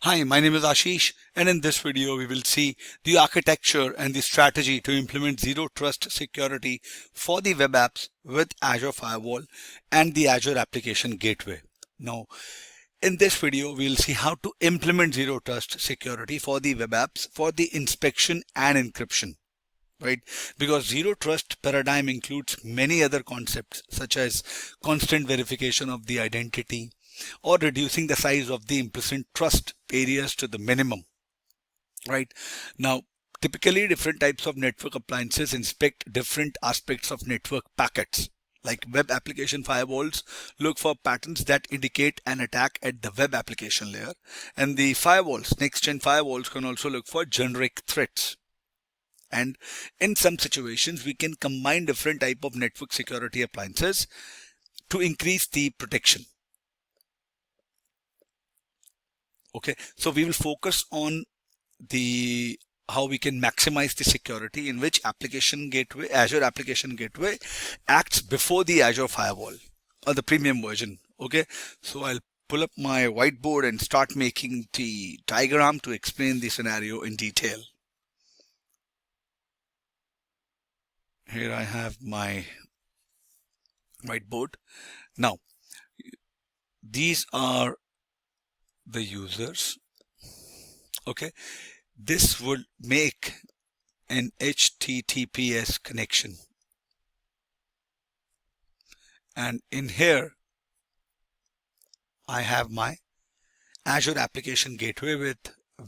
Hi, my name is Ashish, and in this video we will see the architecture and the strategy to implement zero trust security for the web apps with Azure Firewall and the Azure Application Gateway. Now, in this video we will see how to implement zero trust security for the web apps for the inspection and encryption. Right? Because zero trust paradigm includes many other concepts such as constant verification of the identity, or reducing the size of the implicit trust areas to the minimum. Right now, typically different types of network appliances inspect different aspects of network packets. Like web application firewalls look for patterns that indicate an attack at the web application layer, and the firewalls, next-gen firewalls, can also look for generic threats. And in some situations, we can combine different type of network security appliances to increase the protection. Okay, so we will focus on the how we can maximize the security, in which application gateway, Azure Application Gateway, acts before the Azure Firewall or the premium version. Okay, so I'll pull up my whiteboard and start making the diagram to explain the scenario in detail. Here I have my whiteboard. Now, these are the users. Okay, this would make an HTTPS connection, and in here I have my Azure Application Gateway with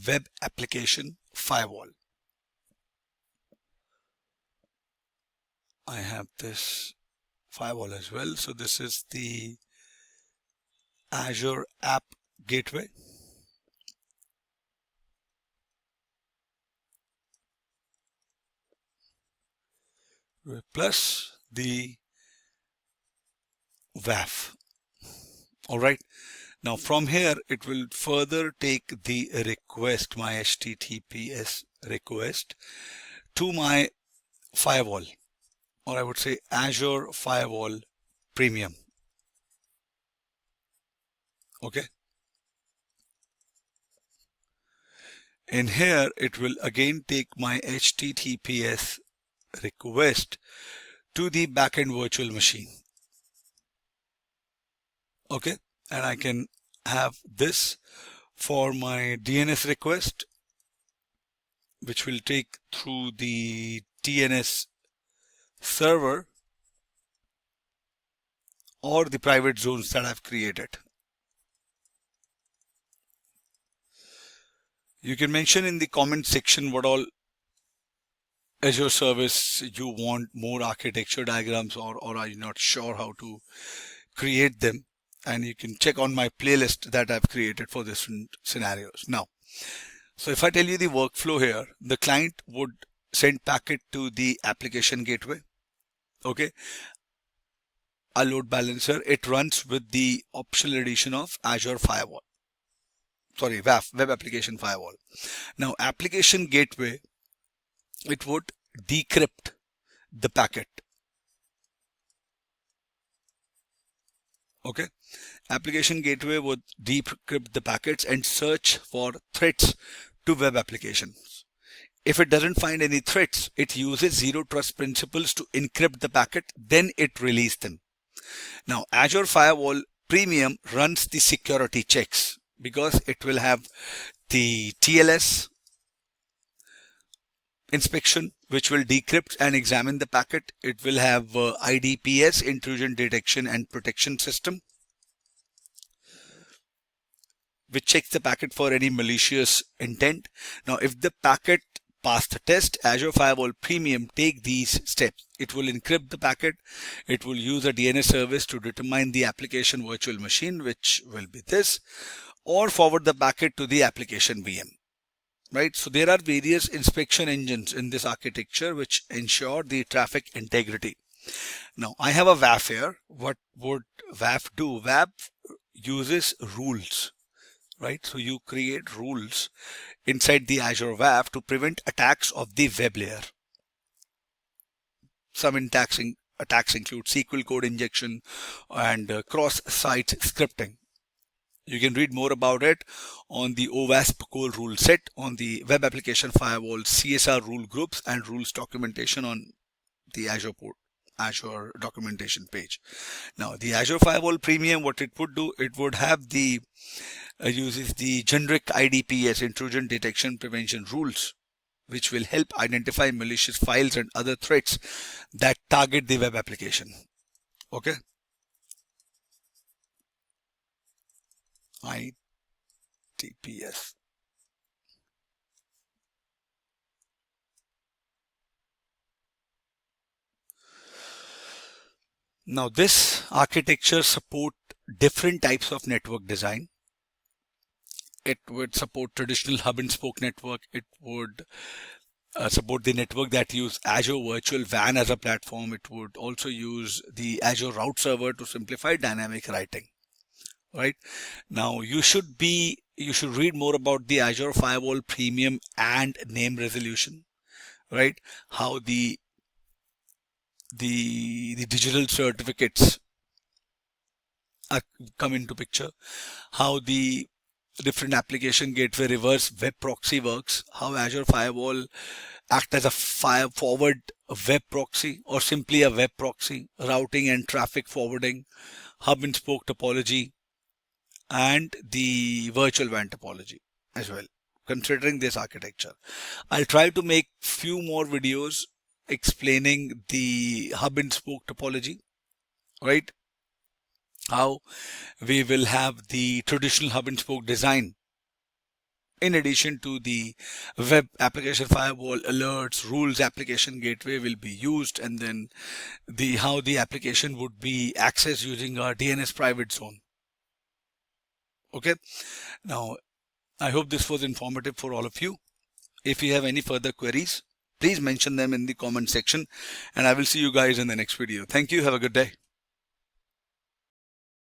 Web Application Firewall. I have this firewall as well. So this is the Azure App Gateway. Plus the WAF. All right. Now from here, it will further take the request, my HTTPS request, to my firewall, or I would say Azure Firewall Premium. Okay. In here, it will again take my HTTPS request to the backend virtual machine. Okay, and I can have this for my DNS request, which will take through the DNS server or the private zones that I've created. You can mention in the comment section what all Azure service you want more architecture diagrams, or are you not sure how to create them, and you can check on my playlist that I've created for different scenarios. Now, so if I tell you the workflow here, the client would send packet to the application gateway. Okay, a load balancer, it runs with the optional edition of Azure Firewall, sorry, WAF, Web Application Firewall. Now application gateway, it would decrypt the packet. Okay, application gateway would decrypt the packets and search for threats to web applications. If it doesn't find any threats, it uses zero trust principles to encrypt the packet, then it releases them. Now Azure Firewall Premium runs the security checks, because it will have the TLS Inspection, which will decrypt and examine the packet. It will have IDPS, intrusion detection and protection system, which checks the packet for any malicious intent. Now if the packet passed the test, Azure Firewall Premium take these steps. It will encrypt the packet, it will use a DNS service to determine the application virtual machine, which will be this, or forward the packet to the application VM. Right, so there are various inspection engines in this architecture which ensure the traffic integrity. Now I have a WAF here. What would WAF do? WAF uses rules, right? So you create rules inside the Azure WAF to prevent attacks of the web layer. Some attacks include SQL code injection and cross-site scripting. You can read more about it on the OWASP core rule set, on the Web Application Firewall CSR rule groups and rules documentation on the Azure documentation page. Now, the Azure Firewall Premium, what it would do, it would have the uses the generic IDPS, intrusion detection prevention rules, which will help identify malicious files and other threats that target the web application. Okay. IDPS. Now, this architecture support different types of network design. It would support traditional hub and spoke network. It would support the network that use Azure Virtual WAN as a platform. It would also use the Azure Route Server to simplify dynamic routing. Right now, you should read more about the Azure Firewall Premium and name resolution. Right, how the digital certificates come into picture, how the different application gateway reverse web proxy works, how Azure Firewall act as a forward web proxy or simply a web proxy, routing and traffic forwarding, hub and spoke topology, and the virtual WAN topology as well, considering this architecture. I'll try to make few more videos explaining the hub and spoke topology, right? How we will have the traditional hub and spoke design in addition to the web application firewall alerts, rules application gateway will be used, and then how the application would be accessed using our DNS private zone. Okay, now I hope this was informative for all of you. If you have any further queries, please mention them in the comment section, and I will see you guys in the next video. Thank you. Have a good day.